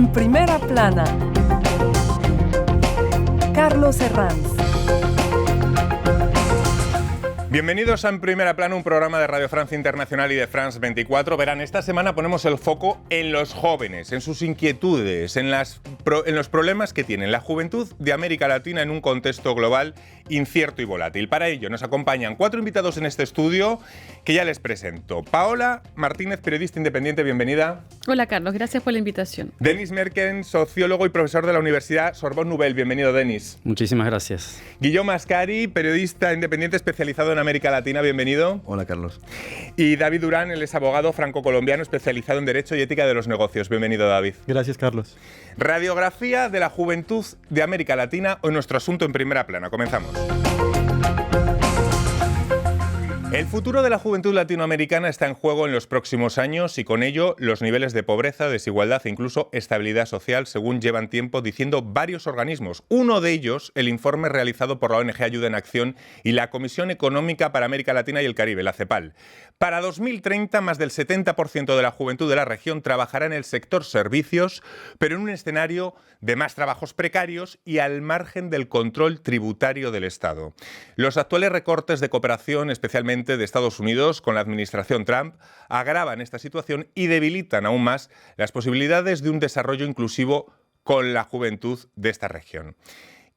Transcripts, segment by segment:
En primera plana, Carlos Herranz. Bienvenidos a En Primera Plana, un programa de Radio Francia Internacional y de France 24. Verán, esta semana ponemos el foco en los jóvenes, en sus inquietudes, en los problemas que tienen la juventud de América Latina en un contexto global incierto y volátil. Para ello nos acompañan 4 invitados en este estudio que ya les presento. Paola Martínez, periodista independiente, bienvenida. Hola Carlos, gracias por la invitación. Denis Merken, sociólogo y profesor de la Universidad Sorbonne Nouvelle. Bienvenido, Denis. Muchísimas gracias. Guillaume Ascari, periodista independiente especializado en América Latina, bienvenido. Hola, Carlos. Y David Durán, él es abogado franco-colombiano especializado en Derecho y Ética de los Negocios. Bienvenido, David. Gracias, Carlos. Radiografía de la juventud de América Latina, hoy nuestro asunto en Primera Plana. Comenzamos. El futuro de la juventud latinoamericana está en juego en los próximos años y con ello los niveles de pobreza, desigualdad e incluso estabilidad social, según llevan tiempo diciendo varios organismos. Uno de ellos, el informe realizado por la ONG Ayuda en Acción y la Comisión Económica para América Latina y el Caribe, la CEPAL. Para 2030, más del 70% de la juventud de la región trabajará en el sector servicios, pero en un escenario de más trabajos precarios y al margen del control tributario del Estado. Los actuales recortes de cooperación, especialmente de Estados Unidos con la administración Trump, agravan esta situación y debilitan aún más las posibilidades de un desarrollo inclusivo con la juventud de esta región.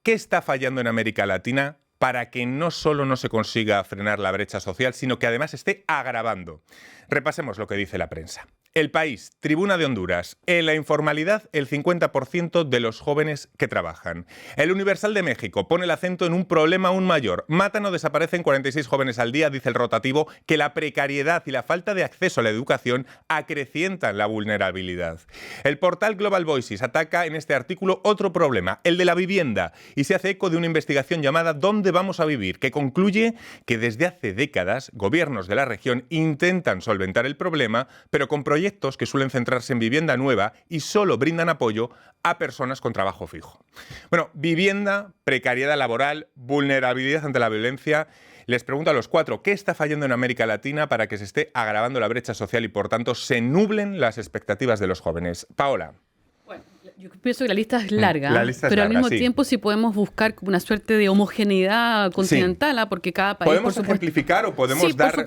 ¿Qué está fallando en América Latina para que no solo no se consiga frenar la brecha social, sino que además esté agravando? Repasemos lo que dice la prensa. El País, Tribuna de Honduras. En la informalidad, el 50% de los jóvenes que trabajan. El Universal de México pone el acento en un problema aún mayor. Matan o desaparecen 46 jóvenes al día, dice el rotativo, que la precariedad y la falta de acceso a la educación acrecientan la vulnerabilidad. El portal Global Voices ataca en este artículo otro problema, el de la vivienda, y se hace eco de una investigación llamada ¿Dónde vamos a vivir?, que concluye que desde hace décadas gobiernos de la región intentan solventar el problema, pero con proyectos que suelen centrarse en vivienda nueva y solo brindan apoyo a personas con trabajo fijo. Bueno, vivienda, precariedad laboral, vulnerabilidad ante la violencia. Les pregunto a los 4, ¿qué está fallando en América Latina para que se esté agravando la brecha social y, por tanto, se nublen las expectativas de los jóvenes? Paola. Yo pienso que la lista es larga, pero al mismo tiempo sí podemos buscar una suerte de homogeneidad continental, sí, porque cada país... ¿Podemos ejemplificar o podemos dar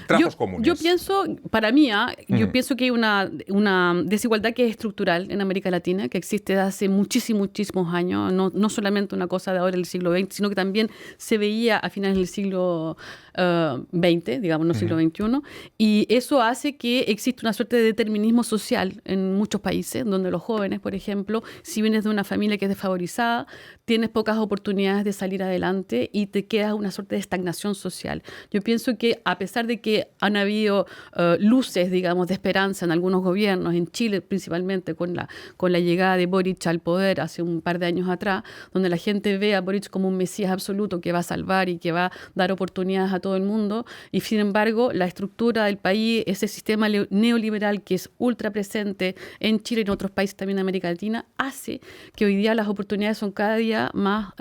trazos comunes? Yo pienso, para mí, yo pienso que hay una desigualdad que es estructural en América Latina, que existe desde hace muchísimos años, no solamente una cosa de ahora del siglo XX, sino que también se veía a finales del siglo XX, digamos, no siglo XXI, y eso hace que existe una suerte de determinismo social en muchos países, donde los jóvenes, por ejemplo, si vienes de una familia que es desfavorizada, tienes pocas oportunidades de salir adelante y te queda una suerte de estagnación social. Yo pienso que a pesar de que han habido luces, digamos, de esperanza en algunos gobiernos, en Chile principalmente con la llegada de Boric al poder hace un par de años atrás, donde la gente ve a Boric como un mesías absoluto que va a salvar y que va a dar oportunidades a todo el mundo, y sin embargo la estructura del país, ese sistema neoliberal que es ultra presente en Chile y en otros países también de América Latina, hace que hoy día las oportunidades son cada día más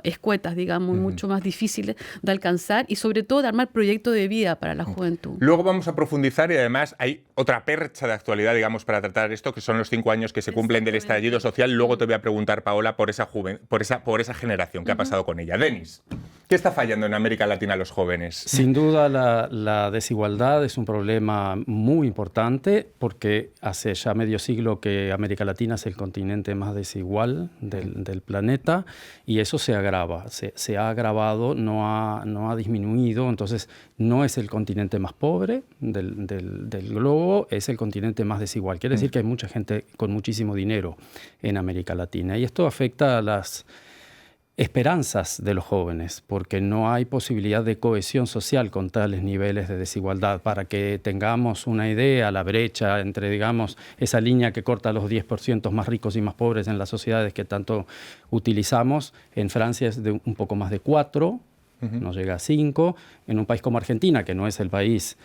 escuetas, digamos, mucho más difíciles de alcanzar y sobre todo de armar proyectos de vida para la juventud. Luego vamos a profundizar y además hay otra percha de actualidad, digamos, para tratar esto, que son los 5 años que se cumplen del estallido social. Luego te voy a preguntar, Paola, por esa generación que ha pasado con ella. Denis, ¿qué está fallando en América Latina a los jóvenes? Sin duda la desigualdad es un problema muy importante porque hace ya medio siglo que América Latina es el continente más desigual del planeta y eso se agrava, se ha agravado, no ha disminuido, entonces no es el continente más pobre del globo, es el continente más desigual. Quiere decir que hay mucha gente con muchísimo dinero en América Latina y esto afecta a las esperanzas de los jóvenes, porque no hay posibilidad de cohesión social con tales niveles de desigualdad. Para que tengamos una idea, la brecha entre, digamos, esa línea que corta los 10% más ricos y más pobres en las sociedades que tanto utilizamos, en Francia es de un poco más de 4, no llega a 5. En un país como Argentina, que no es el país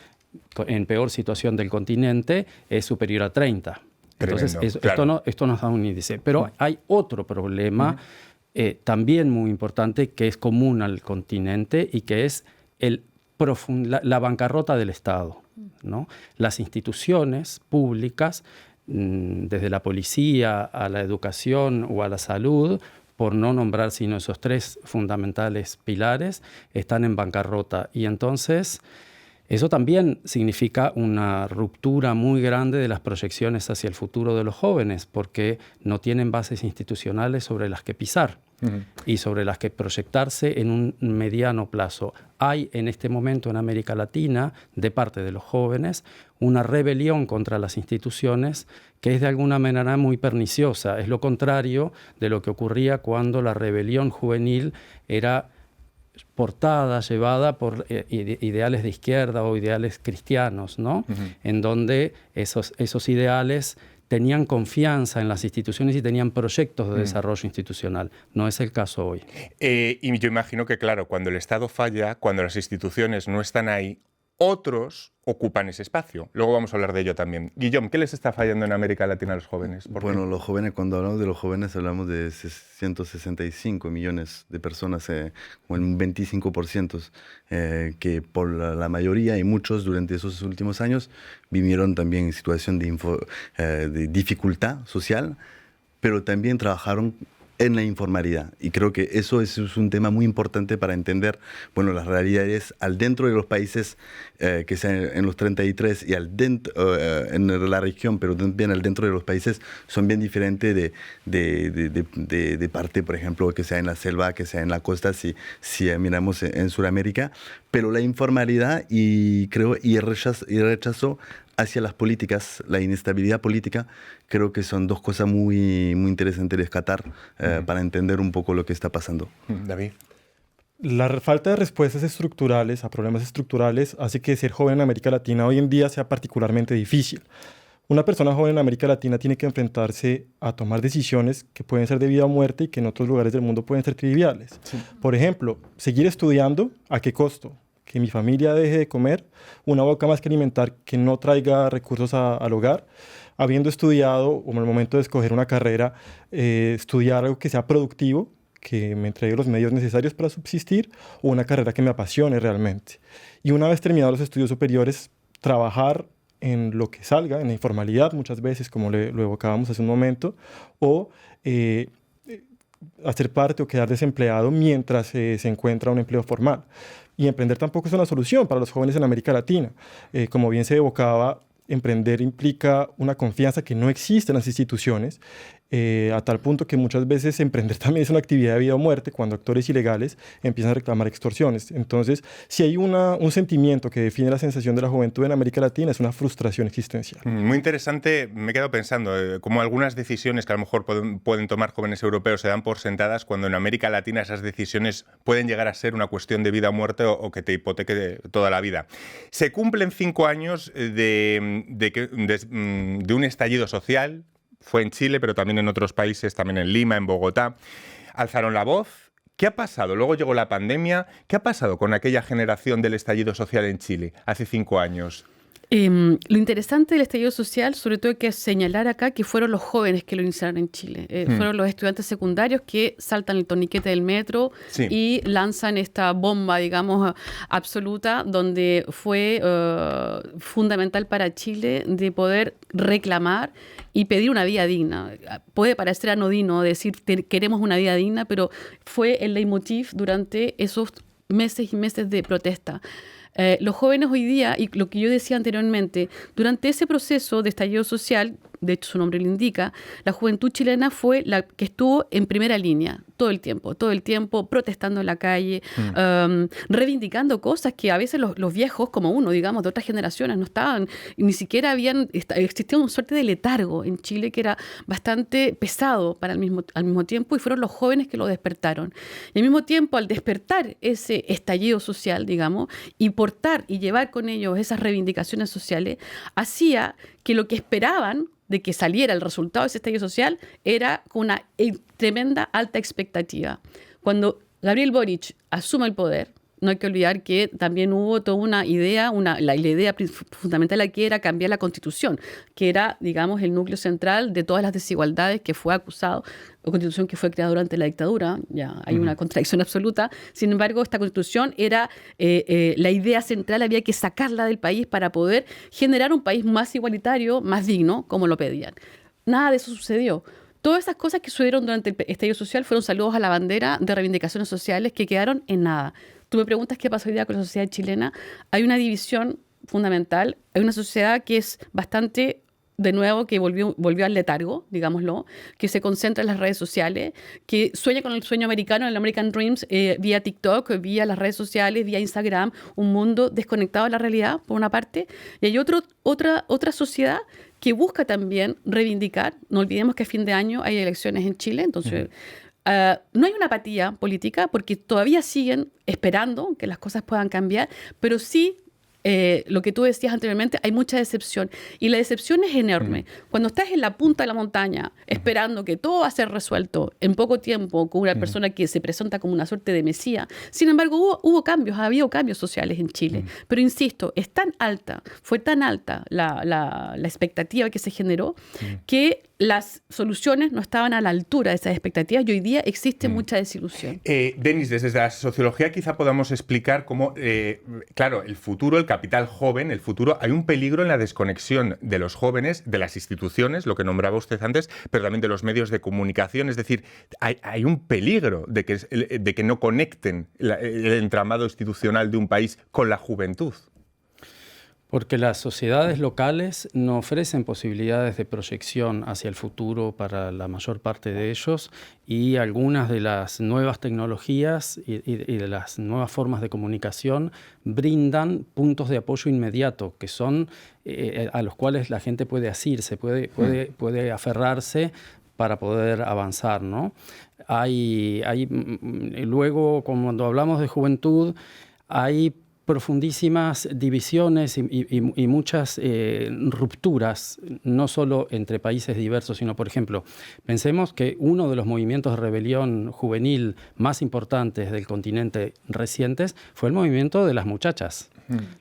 en peor situación del continente, es superior a 30. Entonces, claro. esto nos da un índice. Pero hay otro problema también muy importante que es común al continente y que es la bancarrota del Estado, ¿no? Las instituciones públicas desde la policía a la educación o a la salud, por no nombrar sino esos tres fundamentales pilares, están en bancarrota. Y entonces eso también significa una ruptura muy grande de las proyecciones hacia el futuro de los jóvenes, porque no tienen bases institucionales sobre las que pisar y sobre las que proyectarse en un mediano plazo. Hay en este momento en América Latina, de parte de los jóvenes, una rebelión contra las instituciones que es de alguna manera muy perniciosa. Es lo contrario de lo que ocurría cuando la rebelión juvenil era portada, llevada por ideales de izquierda o ideales cristianos, ¿no? En donde esos ideales tenían confianza en las instituciones y tenían proyectos de desarrollo institucional. No es el caso hoy. Y yo imagino que, claro, cuando el Estado falla, cuando las instituciones no están ahí, otros ocupan ese espacio. Luego vamos a hablar de ello también. Guillaume, ¿qué les está fallando en América Latina a los jóvenes? Bueno, los jóvenes, cuando hablamos de los jóvenes, hablamos de 165 millones de personas, como el 25%, que por la mayoría y muchos durante esos últimos años vivieron también en situación de dificultad social, pero también trabajaron en la informalidad. Y creo que eso es un tema muy importante para entender, bueno, las realidades al dentro de los países, que sean en los 33 y al dentro, en la región, pero también al dentro de los países, son bien diferentes de parte, por ejemplo, que sea en la selva, que sea en la costa, si miramos en Sudamérica. Pero la informalidad y el rechazo hacia las políticas, la inestabilidad política, creo que son dos cosas muy, muy interesantes de rescatar para entender un poco lo que está pasando. David. La falta de respuestas estructurales a problemas estructurales hace que ser joven en América Latina hoy en día sea particularmente difícil. Una persona joven en América Latina tiene que enfrentarse a tomar decisiones que pueden ser de vida o muerte y que en otros lugares del mundo pueden ser triviales. Sí. Por ejemplo, seguir estudiando, ¿a qué costo? Que mi familia deje de comer, una boca más que alimentar que no traiga recursos al hogar, habiendo estudiado, o en el momento de escoger una carrera, estudiar algo que sea productivo, que me entregue los medios necesarios para subsistir, o una carrera que me apasione realmente. Y una vez terminados los estudios superiores, trabajar en lo que salga, en la informalidad muchas veces, como lo evocábamos hace un momento, o hacer parte o quedar desempleado mientras se encuentra un empleo formal. Y emprender tampoco es una solución para los jóvenes en América Latina. Como bien se evocaba, emprender implica una confianza que no existe en las instituciones, a tal punto que muchas veces emprender también es una actividad de vida o muerte cuando actores ilegales empiezan a reclamar extorsiones. Entonces, si hay un sentimiento que define la sensación de la juventud en América Latina, es una frustración existencial. Muy interesante, me he quedado pensando, como algunas decisiones que a lo mejor pueden tomar jóvenes europeos se dan por sentadas, cuando en América Latina esas decisiones pueden llegar a ser una cuestión de vida o muerte o que te hipoteque toda la vida. Se cumplen 5 años de un estallido social. Fue en Chile, pero también en otros países, también en Lima, en Bogotá. Alzaron la voz. ¿Qué ha pasado? Luego llegó la pandemia. ¿Qué ha pasado con aquella generación del estallido social en Chile hace 5 años? Lo interesante del estallido social, sobre todo hay que señalar acá que fueron los jóvenes que lo iniciaron en Chile. Fueron los estudiantes secundarios que saltan el torniquete del metro y lanzan esta bomba, digamos, absoluta, donde fue fundamental para Chile de poder reclamar y pedir una vida digna. Puede parecer anodino decir queremos una vida digna, pero fue el leitmotiv durante esos meses y meses de protesta. Los jóvenes hoy día, y lo que yo decía anteriormente, durante ese proceso de estallido social, de hecho su nombre lo indica, la juventud chilena fue la que estuvo en primera línea todo el tiempo protestando en la calle, reivindicando cosas que a veces los viejos, como uno, digamos, de otras generaciones, no estaban, ni siquiera existía una suerte de letargo en Chile que era bastante pesado al mismo tiempo, y fueron los jóvenes que lo despertaron. Y al mismo tiempo, al despertar ese estallido social, digamos, y portar y llevar con ellos esas reivindicaciones sociales, hacía que lo que esperaban de que saliera el resultado de ese estallido social era con una tremenda alta expectativa. Cuando Gabriel Boric asume el poder, no hay que olvidar que también hubo toda una idea, la idea fundamental aquí era cambiar la Constitución, que era, digamos, el núcleo central de todas las desigualdades que fue acusado, la Constitución que fue creada durante la dictadura, ya hay una contradicción absoluta. Sin embargo, esta Constitución era la idea central, había que sacarla del país para poder generar un país más igualitario, más digno, como lo pedían. Nada de eso sucedió. Todas esas cosas que sucedieron durante el estallido social fueron saludos a la bandera de reivindicaciones sociales que quedaron en nada. Tú me preguntas qué pasó hoy día con la sociedad chilena. Hay una división fundamental, hay una sociedad que es bastante, de nuevo, que volvió al letargo, digámoslo, que se concentra en las redes sociales, que sueña con el sueño americano, el American Dreams, vía TikTok, vía las redes sociales, vía Instagram, un mundo desconectado de la realidad, por una parte. Y hay otra sociedad que busca también reivindicar. No olvidemos que a fin de año hay elecciones en Chile, entonces no hay una apatía política porque todavía siguen esperando que las cosas puedan cambiar, pero sí, lo que tú decías anteriormente, hay mucha decepción y la decepción es enorme. Cuando estás en la punta de la montaña esperando que todo va a ser resuelto en poco tiempo con una persona que se presenta como una suerte de mesía, sin embargo hubo cambios, ha habido cambios sociales en Chile, pero insisto, es tan alta, fue tan alta la expectativa que se generó que las soluciones no estaban a la altura de esas expectativas y hoy día existe mucha desilusión. Denis, desde la sociología quizá podamos explicar cómo, claro, el futuro, el capital joven, el futuro, hay un peligro en la desconexión de los jóvenes, de las instituciones, lo que nombraba usted antes, pero también de los medios de comunicación. Es decir, hay un peligro de que no conecten el entramado institucional de un país con la juventud. Porque las sociedades locales no ofrecen posibilidades de proyección hacia el futuro para la mayor parte de ellos y algunas de las nuevas tecnologías y de las nuevas formas de comunicación brindan puntos de apoyo inmediato que son a los cuales la gente puede asirse, puede aferrarse para poder avanzar, ¿no? Luego, cuando hablamos de juventud, hay profundísimas divisiones y muchas rupturas, no solo entre países diversos, sino, por ejemplo, pensemos que uno de los movimientos de rebelión juvenil más importantes del continente recientes fue el movimiento de las muchachas.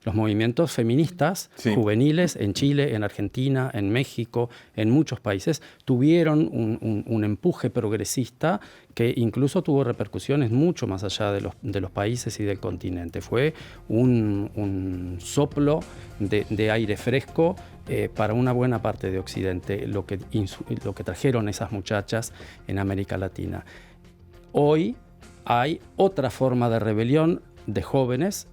Los movimientos feministas juveniles en Chile, en Argentina, en México, en muchos países, tuvieron un empuje progresista que incluso tuvo repercusiones mucho más allá de los países y del continente. Fue un soplo de aire fresco para una buena parte de Occidente, lo que trajeron esas muchachas en América Latina. Hoy hay otra forma de rebelión de jóvenes,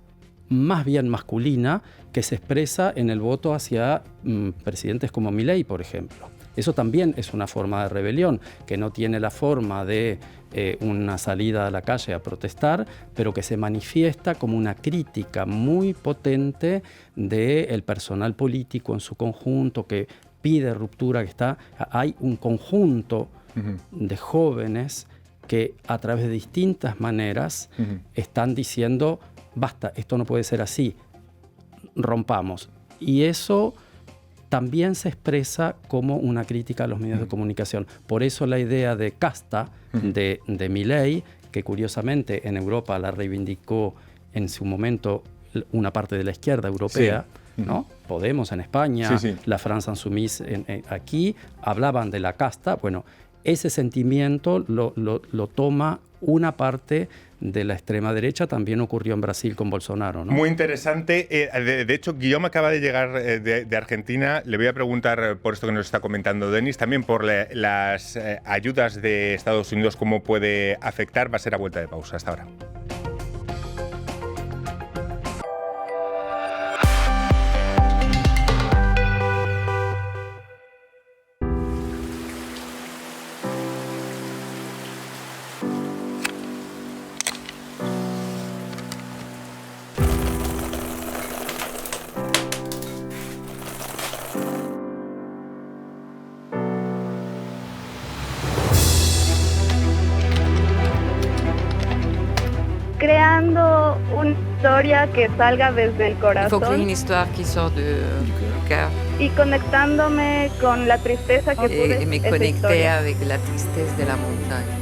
más bien masculina, que se expresa en el voto hacia presidentes como Milei, por ejemplo. Eso también es una forma de rebelión, que no tiene la forma de una salida a la calle a protestar, pero que se manifiesta como una crítica muy potente del personal político en su conjunto, que pide ruptura, hay un conjunto de jóvenes que a través de distintas maneras están diciendo: basta, esto no puede ser así, rompamos. Y eso también se expresa como una crítica a los medios de comunicación. Por eso la idea de casta de Milei, que curiosamente en Europa la reivindicó en su momento una parte de la izquierda europea, ¿no? Podemos en España, la France Insoumise aquí, hablaban de la casta. Bueno, ese sentimiento lo toma una parte de la extrema derecha. También ocurrió en Brasil con Bolsonaro, ¿no? Muy interesante. De hecho, Guillaume acaba de llegar de Argentina. Le voy a preguntar por esto que nos está comentando Denis, también por las ayudas de Estados Unidos, cómo puede afectar. Va a ser a vuelta de pausa. Hasta ahora. Creando una historia que salga desde el Il faut créer corazón une histoire qui sort du cœur y conectándome con la tristeza que pude et me esa connecter historia. avec la tristesse de la montagne.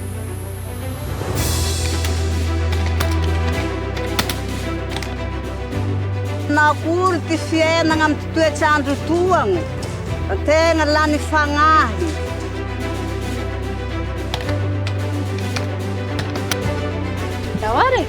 Na kurti siena ngam tue chandru tuang. Tenga lani fangahi. Tawari.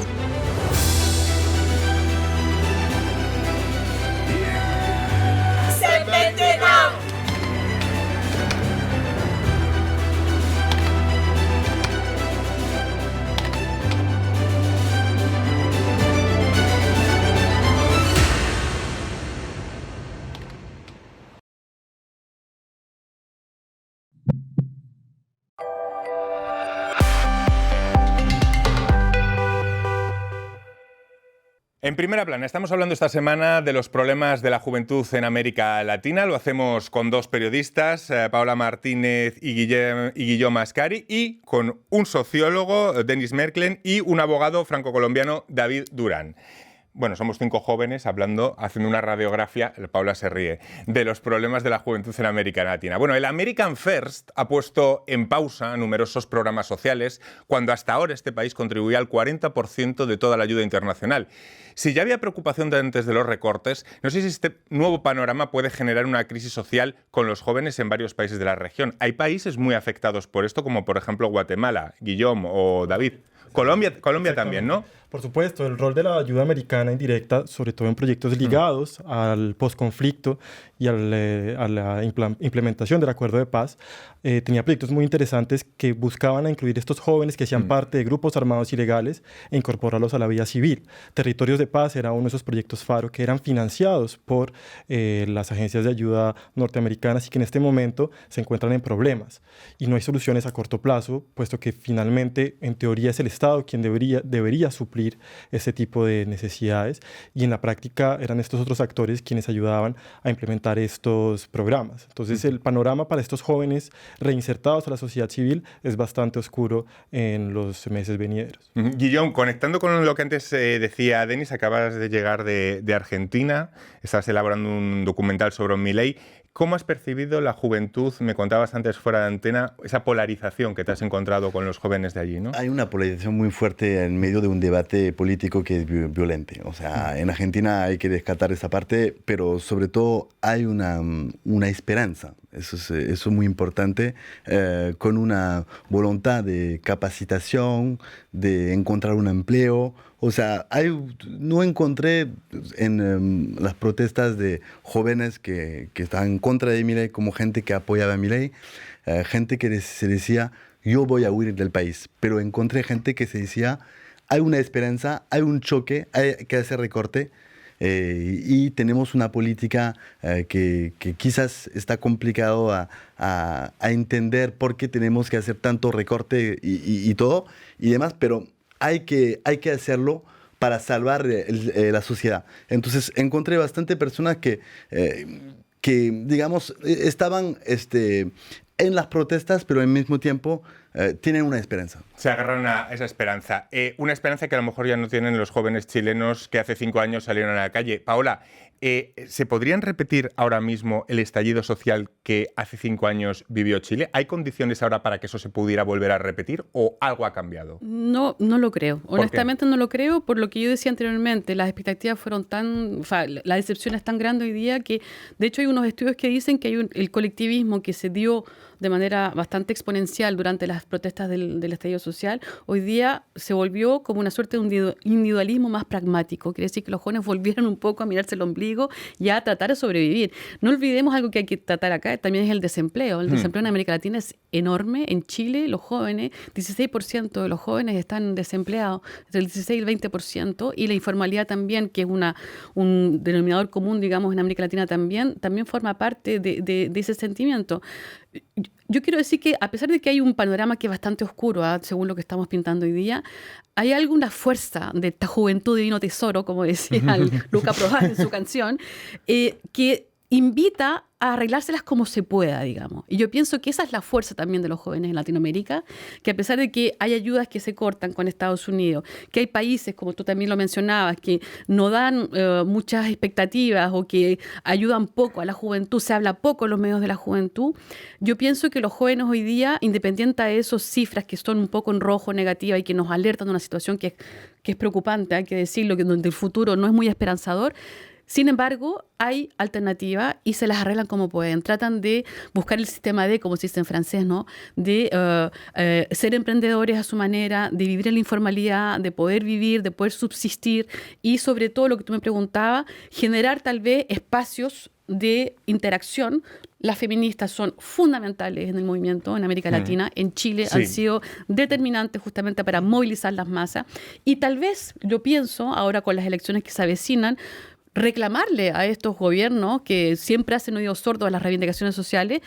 En Primera Plana estamos hablando esta semana de los problemas de la juventud en América Latina. Lo hacemos con dos periodistas, Paola Martínez y Guillaume Ascari, y con un sociólogo, Denis Merklen, y un abogado franco-colombiano, David Durán. Bueno, somos 5 jóvenes haciendo una radiografía, Paula se ríe, de los problemas de la juventud en América Latina. Bueno, el American First ha puesto en pausa numerosos programas sociales cuando hasta ahora este país contribuía al 40% de toda la ayuda internacional. Si ya había preocupación de antes de los recortes, no sé si este nuevo panorama puede generar una crisis social con los jóvenes en varios países de la región. Hay países muy afectados por esto, como por ejemplo Guatemala, Guillaume o David. Colombia también, ¿no? Por supuesto, el rol de la ayuda americana indirecta, sobre todo en proyectos ligados al posconflicto y a la implementación del acuerdo de paz, tenía proyectos muy interesantes que buscaban a incluir estos jóvenes que hacían parte de grupos armados ilegales e incorporarlos a la vida civil. Territorios de Paz era uno de esos proyectos FARO que eran financiados por las agencias de ayuda norteamericanas y que en este momento se encuentran en problemas. Y no hay soluciones a corto plazo, puesto que finalmente, en teoría, es el Estado quien debería suplir ese tipo de necesidades, y en la práctica eran estos otros actores quienes ayudaban a implementar estos programas. Entonces el panorama para estos jóvenes reinsertados a la sociedad civil es bastante oscuro en los meses venideros. Guillaume, conectando con lo que antes decía Denis, acabas de llegar de Argentina, estás elaborando un documental sobre Milei. ¿Cómo has percibido la juventud? Me contabas antes fuera de antena, esa polarización que te has encontrado con los jóvenes de allí, ¿no? Hay una polarización muy fuerte en medio de un debate político que es violento. O sea, en Argentina hay que rescatar esa parte, pero sobre todo hay una esperanza. Eso es muy importante, con una voluntad de capacitación, de encontrar un empleo. O sea, no encontré en las protestas de jóvenes que estaban en contra de Milei como gente que apoyaba a Milei, gente que se decía, yo voy a huir del país. Pero encontré gente que se decía, hay una esperanza, hay un choque, hay que hacer recorte. Y tenemos una política que quizás está complicado a entender por qué tenemos que hacer tanto recorte y todo y demás, pero hay que hacerlo para salvar la sociedad. Entonces encontré bastante personas que digamos, estaban en las protestas, pero al mismo tiempo tienen una esperanza. Se agarran a esa esperanza. Una esperanza que a lo mejor ya no tienen los jóvenes chilenos que hace 5 años salieron a la calle. Paola, ¿se podrían repetir ahora mismo el estallido social que hace 5 años vivió Chile? ¿Hay condiciones ahora para que eso se pudiera volver a repetir o algo ha cambiado? No lo creo. Honestamente no lo creo, por lo que yo decía anteriormente. Las expectativas fueron la decepción es tan grande hoy día que, de hecho, hay unos estudios que dicen que el colectivismo que se dio de manera bastante exponencial durante las protestas del estallido social, hoy día se volvió como una suerte de individualismo más pragmático. Quiere decir que los jóvenes volvieron un poco a mirarse el ombligo y a tratar de sobrevivir. No olvidemos algo que hay que tratar acá, también es el desempleo. El desempleo en América Latina es enorme. En Chile, los jóvenes, 16% de los jóvenes están desempleados, entre el 16 y el 20%, y la informalidad también, que es un denominador común, digamos, en América Latina también forma parte de ese sentimiento. Yo quiero decir que a pesar de que hay un panorama que es bastante oscuro, según lo que estamos pintando hoy día, hay alguna fuerza de esta juventud divino tesoro, como decía Luca Prodan en su canción, que invita a arreglárselas como se pueda, digamos. Y yo pienso que esa es la fuerza también de los jóvenes en Latinoamérica, que a pesar de que hay ayudas que se cortan con Estados Unidos, que hay países, como tú también lo mencionabas, que no dan muchas expectativas o que ayudan poco a la juventud, se habla poco en los medios de la juventud, yo pienso que los jóvenes hoy día, independiente de esas cifras que son un poco en rojo, negativa y que nos alertan de una situación que es preocupante, hay que decirlo, que donde el futuro no es muy esperanzador, Sin embargo, hay alternativa y se las arreglan como pueden. Tratan de buscar el sistema D, como se dice en francés, ¿no? De ser emprendedores a su manera, de vivir en la informalidad, de poder vivir, de poder subsistir y sobre todo lo que tú me preguntabas, generar tal vez espacios de interacción. Las feministas son fundamentales en el movimiento en América Latina. En Chile han sido determinantes justamente para movilizar las masas. Y tal vez, yo pienso, ahora con las elecciones que se avecinan, reclamarle a estos gobiernos que siempre hacen oídos sordos a las reivindicaciones sociales,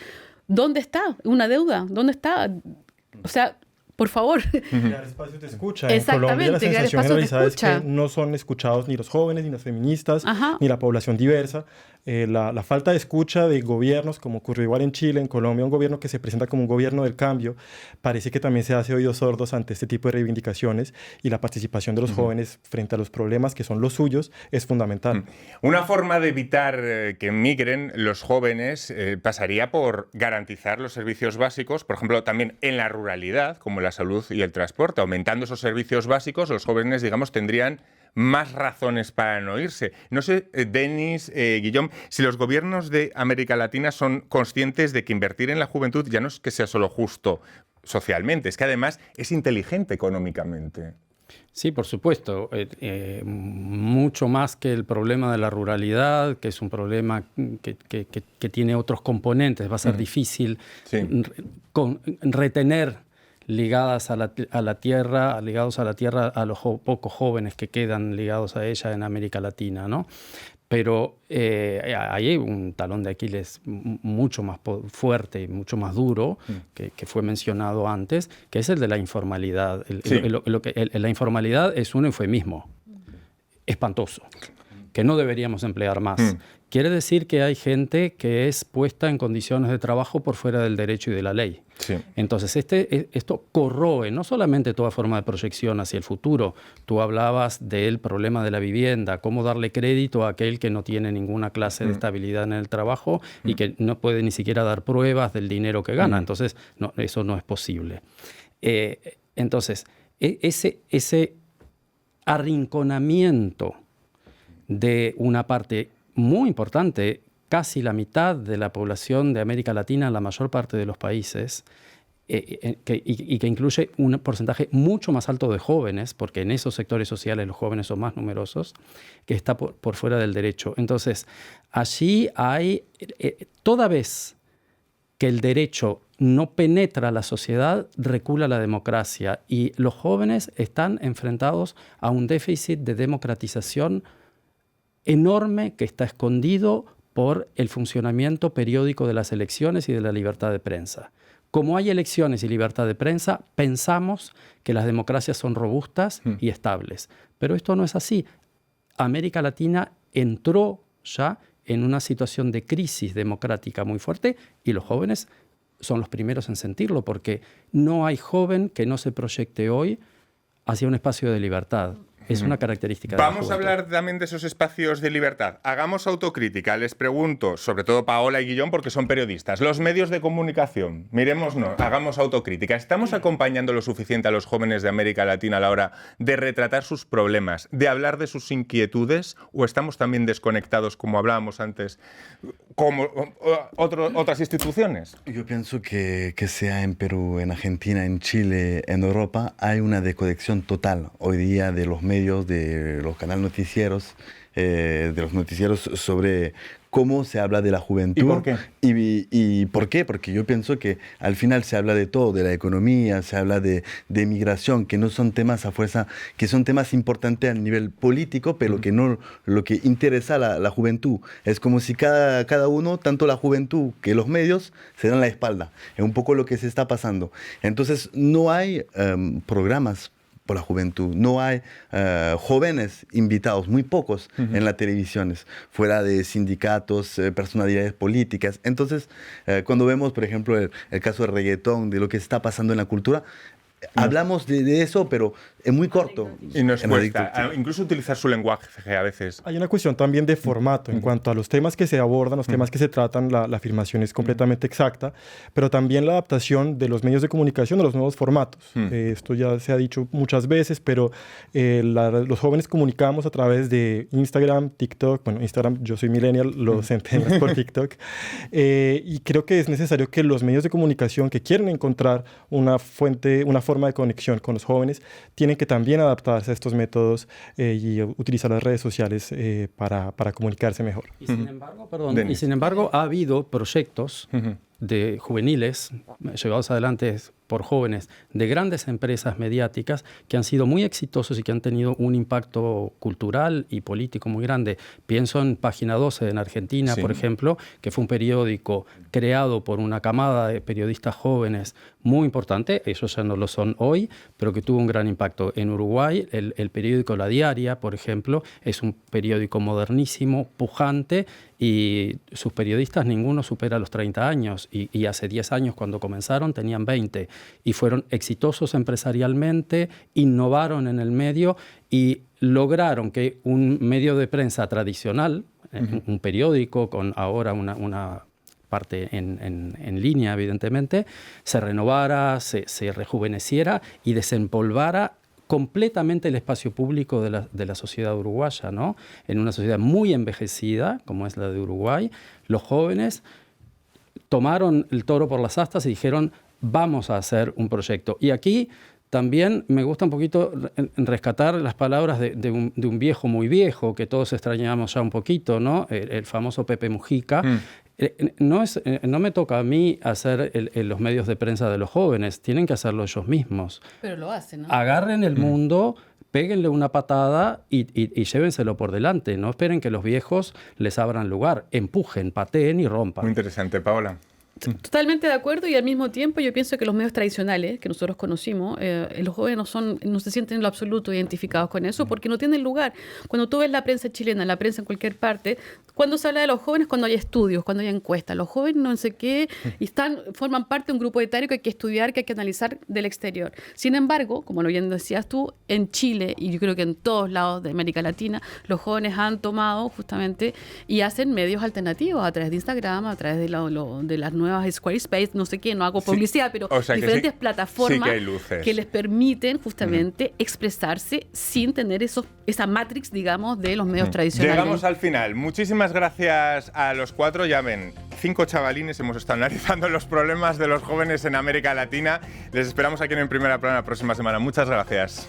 ¿dónde está una deuda? ¿Dónde está? O sea, por favor. Crear espacios de escucha. En Colombia la sensación generalizada es que no son escuchados ni los jóvenes, ni las feministas, ni la población diversa. La falta de escucha de gobiernos, como ocurrió igual en Chile, en Colombia, un gobierno que se presenta como un gobierno del cambio, parece que también se hace oídos sordos ante este tipo de reivindicaciones y la participación de los jóvenes frente a los problemas que son los suyos es fundamental. Una forma de evitar que migren los jóvenes pasaría por garantizar los servicios básicos, por ejemplo, también en la ruralidad, como la salud y el transporte. Aumentando esos servicios básicos, los jóvenes, digamos, tendrían más razones para no irse. No sé, Denis, Guillaume, si los gobiernos de América Latina son conscientes de que invertir en la juventud ya no es que sea solo justo socialmente, es que además es inteligente económicamente. Sí, por supuesto. Mucho más que el problema de la ruralidad, que es un problema que tiene otros componentes. Va a ser difícil retener ligados a la tierra a los pocos jóvenes que quedan ligados a ella en América Latina, ¿no? Pero ahí hay un talón de Aquiles mucho más fuerte y mucho más duro, que fue mencionado antes, que es el de la informalidad. La informalidad es un eufemismo espantoso, que no deberíamos emplear más. Quiere decir que hay gente que es puesta en condiciones de trabajo por fuera del derecho y de la ley. Sí. Entonces, esto corroe no solamente toda forma de proyección hacia el futuro. Tú hablabas del problema de la vivienda, cómo darle crédito a aquel que no tiene ninguna clase de estabilidad en el trabajo y que no puede ni siquiera dar pruebas del dinero que gana. Entonces, no, eso no es posible. Entonces, ese arrinconamiento de una parte muy importante, casi la mitad de la población de América Latina en la mayor parte de los países, y que incluye un porcentaje mucho más alto de jóvenes, porque en esos sectores sociales los jóvenes son más numerosos, que está por fuera del derecho. Entonces, allí hay, toda vez que el derecho no penetra la sociedad, recula la democracia, y los jóvenes están enfrentados a un déficit de democratización enorme que está escondido por el funcionamiento periódico de las elecciones y de la libertad de prensa. Como hay elecciones y libertad de prensa, pensamos que las democracias son robustas y estables. Pero esto no es así. América Latina entró ya en una situación de crisis democrática muy fuerte y los jóvenes son los primeros en sentirlo, porque no hay joven que no se proyecte hoy hacia un espacio de libertad. Es una característica de la Vamos a hablar también de esos espacios de libertad. Hagamos autocrítica. Les pregunto, sobre todo Paola y Guillón, porque son periodistas. Los medios de comunicación, miremosnos, hagamos autocrítica. ¿Estamos acompañando lo suficiente a los jóvenes de América Latina a la hora de retratar sus problemas, de hablar de sus inquietudes, o estamos también desconectados, como hablábamos antes, como otras instituciones? Yo pienso que sea en Perú, en Argentina, en Chile, en Europa, hay una desconexión total hoy día de los medios, de los canales noticieros, de los noticieros sobre cómo se habla de la juventud. ¿Y por qué? ¿Y por qué? Porque yo pienso que al final se habla de todo, de la economía, se habla de migración, que no son temas a fuerza, que son temas importantes a nivel político, pero que no lo que interesa a la juventud. Es como si cada uno, tanto la juventud que los medios, se dan la espalda. Es un poco lo que se está pasando. Entonces, no hay programas por la juventud. No hay jóvenes invitados, muy pocos en las televisiones, fuera de sindicatos, personalidades políticas. Entonces, cuando vemos, por ejemplo, el caso del reggaetón, de lo que está pasando en la cultura, hablamos de eso, pero es muy corto. Y nos cuesta incluso utilizar su lenguaje a veces. Hay una cuestión también de formato en cuanto a los temas que se abordan, los temas que se tratan, la afirmación es completamente exacta, pero también la adaptación de los medios de comunicación a los nuevos formatos. Esto ya se ha dicho muchas veces, pero los jóvenes comunicamos a través de Instagram, TikTok. Bueno, Instagram, yo soy millennial, lo sentimos por TikTok. Y creo que es necesario que los medios de comunicación que quieren encontrar una forma de conexión con los jóvenes, tienen que también adaptarse a estos métodos y utilizar las redes sociales para comunicarse mejor. Y sin embargo, ha habido proyectos de juveniles llevados adelante por jóvenes de grandes empresas mediáticas que han sido muy exitosos y que han tenido un impacto cultural y político muy grande. Pienso en Página 12 en Argentina, por ejemplo, que fue un periódico creado por una camada de periodistas jóvenes muy importante, ellos ya no lo son hoy, pero que tuvo un gran impacto. En Uruguay, el periódico La Diaria, por ejemplo, es un periódico modernísimo, pujante, y sus periodistas ninguno supera los 30 años y hace 10 años cuando comenzaron tenían 20 y fueron exitosos empresarialmente, innovaron en el medio y lograron que un medio de prensa tradicional, un periódico con ahora una parte en línea evidentemente, se renovara, se rejuveneciera y desempolvara completamente el espacio público de la sociedad uruguaya, ¿no? En una sociedad muy envejecida, como es la de Uruguay, los jóvenes tomaron el toro por las astas y dijeron, vamos a hacer un proyecto. Y aquí también me gusta un poquito rescatar las palabras de un viejo muy viejo, que todos extrañamos ya un poquito, ¿no? El famoso Pepe Mujica. No me toca a mí hacer los medios de prensa de los jóvenes, tienen que hacerlo ellos mismos. Pero lo hacen, ¿no? Agarren el mundo, péguenle una patada y llévenselo por delante. No esperen que los viejos les abran lugar. Empujen, pateen y rompan. Muy interesante, Paola. Totalmente de acuerdo, y al mismo tiempo yo pienso que los medios tradicionales que nosotros conocimos, los jóvenes no se sienten en lo absoluto identificados con eso porque no tienen lugar. Cuando tú ves la prensa chilena, la prensa en cualquier parte, cuando se habla de los jóvenes, cuando hay estudios, cuando hay encuestas, los jóvenes no sé qué, y forman parte de un grupo etario que hay que estudiar, que hay que analizar del exterior. Sin embargo, como lo bien decías tú, en Chile, y yo creo que en todos lados de América Latina, los jóvenes han tomado justamente y hacen medios alternativos a través de Instagram, a través de las nuevas Squarespace, no sé qué, no hago publicidad, pero diferentes plataformas que les permiten justamente expresarse sin tener esa matrix, digamos, de los medios tradicionales. Llegamos al final. Muchísimas gracias a los cuatro. Ya ven, 5 chavalines hemos estado analizando los problemas de los jóvenes en América Latina. Les esperamos aquí en Primera Plana la próxima semana. Muchas gracias.